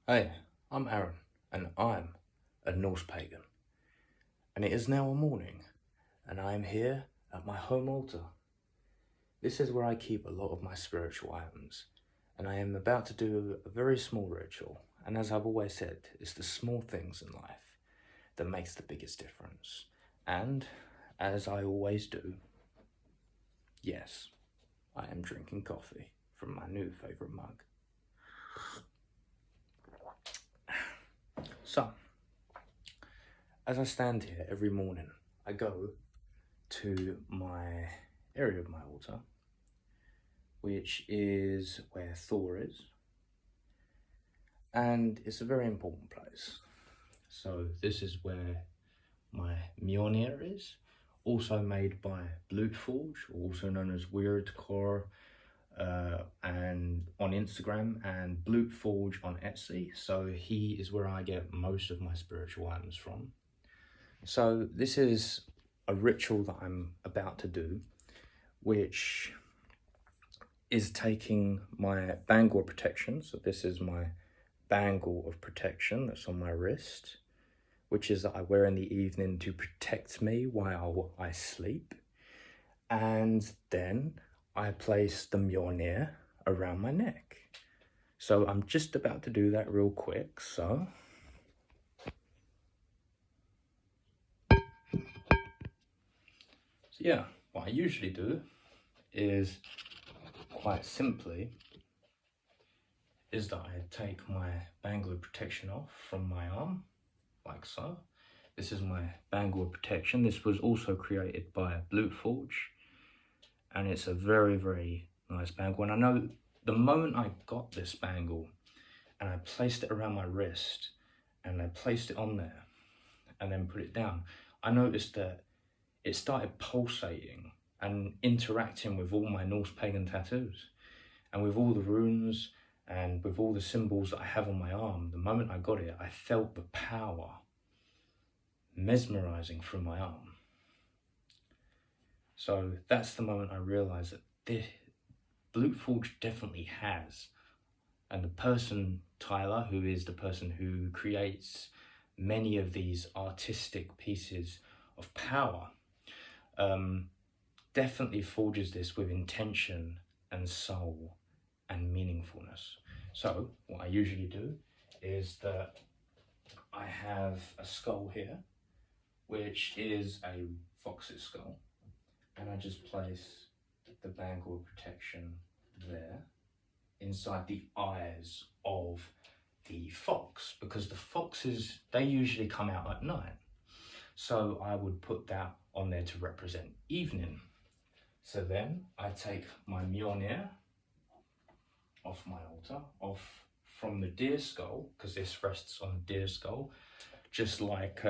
Hey, I'm Aaron, and I'm a Norse pagan. And it is now a morning, and I am here at my home altar. This is where I keep a lot of my spiritual items, and I am about to do a very small ritual. And as I've always said, it's the small things in life that makes the biggest difference. And as I always do, yes, I am drinking coffee from my new favourite mug. So, as I stand here every morning, I go to my area of my altar, which is where Thor is, and it's a very important place. So this is where my Mjolnir is, also made by Bluteforge, also known as Weirdcore, and on Instagram, and Bluteforge on Etsy. So he is where I get most of my spiritual items from. So this is a ritual that I'm about to do, which is taking my bangle of protection. So this is my bangle of protection that's on my wrist, which is that I wear in the evening to protect me while I sleep. And then I place the Mjolnir around my neck. So I'm just about to do that real quick. So yeah, what I usually do is quite simply is that I take my bangle of protection off from my arm, like so. This is my bangle of protection. This was also created by Bluteforge, and it's a very, very nice bangle. And I know the moment I got this bangle and I placed it around my wrist and I placed it on there and then put it down, I noticed that it started pulsating and interacting with all my Norse pagan tattoos and with all the runes and with all the symbols that I have on my arm. The moment I got it, I felt the power mesmerizing through my arm. So that's the moment I realized that this Bluteforge definitely has. And the person, Tyler, who is the person who creates many of these artistic pieces of power, definitely forges this with intention and soul and meaningfulness. So what I usually do is that I have a skull here, which is a fox's skull, and I just place the bangle of protection there inside the eyes of the fox, because the foxes, they usually come out at night. So I would put that on there to represent evening. So then I take my Mjolnir off my altar, off from the deer skull, because this rests on a deer skull, just like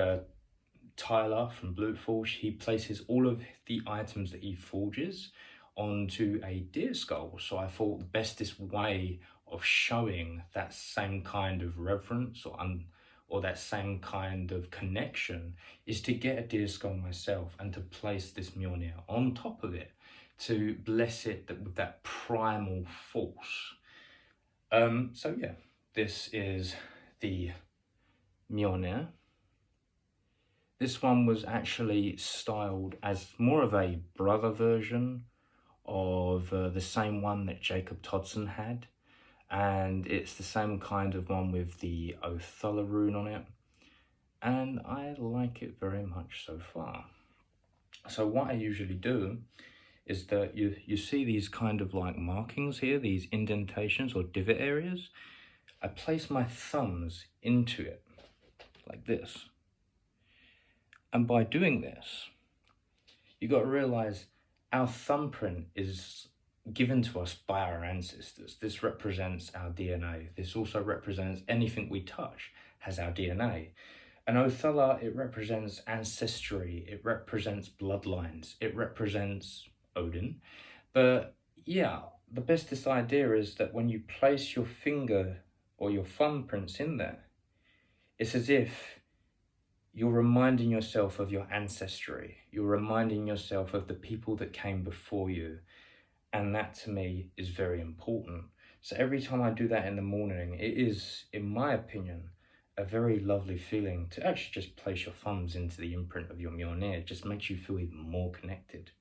Tyler from Bluteforge, he places all of the items that he forges onto a deer skull. So I thought the bestest way of showing that same kind of reverence or that same kind of connection is to get a deer skull myself and to place this Mjolnir on top of it to bless it with that primal force. So yeah, this is the Mjolnir. This one was actually styled as more of a brother version of the same one that Jacob Todson had. And it's the same kind of one with the Othala rune on it. And I like it very much so far. So what I usually do is that you see these kind of like markings here, these indentations or divot areas. I place my thumbs into it like this. And by doing this, you got to realize our thumbprint is given to us by our ancestors. This represents our DNA. This also represents anything we touch has our DNA. And Othala, it represents ancestry. It represents bloodlines. It represents Odin. But yeah, the bestest idea is that when you place your finger or your thumbprints in there, it's as if you're reminding yourself of your ancestry. You're reminding yourself of the people that came before you. And that to me is very important. So every time I do that in the morning, it is, in my opinion, a very lovely feeling to actually just place your thumbs into the imprint of your Mjolnir. It just makes you feel even more connected.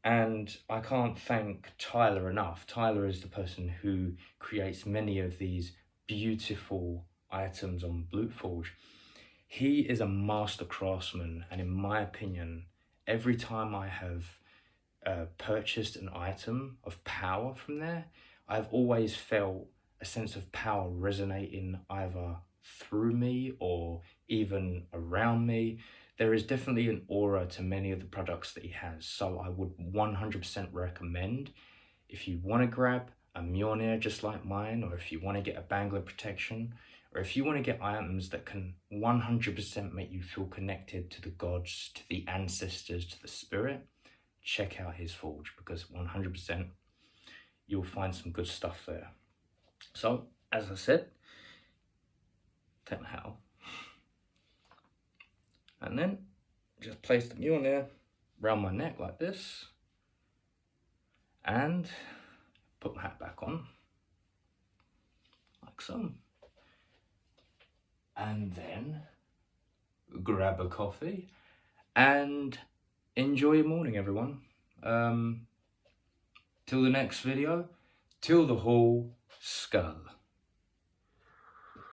And I can't thank Tyler enough. Tyler is the person who creates many of these beautiful items on Bluteforge. He is a master craftsman, and in my opinion, every time I have purchased an item of power from there, I've always felt a sense of power resonating either through me or even around me. There is definitely an aura to many of the products that he has, so I would 100% recommend, if you want to grab a Mjolnir just like mine, or if you want to get a Bangler protection, or if you want to get items that can 100% make you feel connected to the gods, to the ancestors, to the spirit, check out his forge, because 100% you'll find some good stuff there. So, as I said, take my hat off. And then just place the Mjolnir around my neck like this. And put my hat back on. Like so. And then grab a coffee and enjoy your morning, everyone. Till the next video, till the whole skull.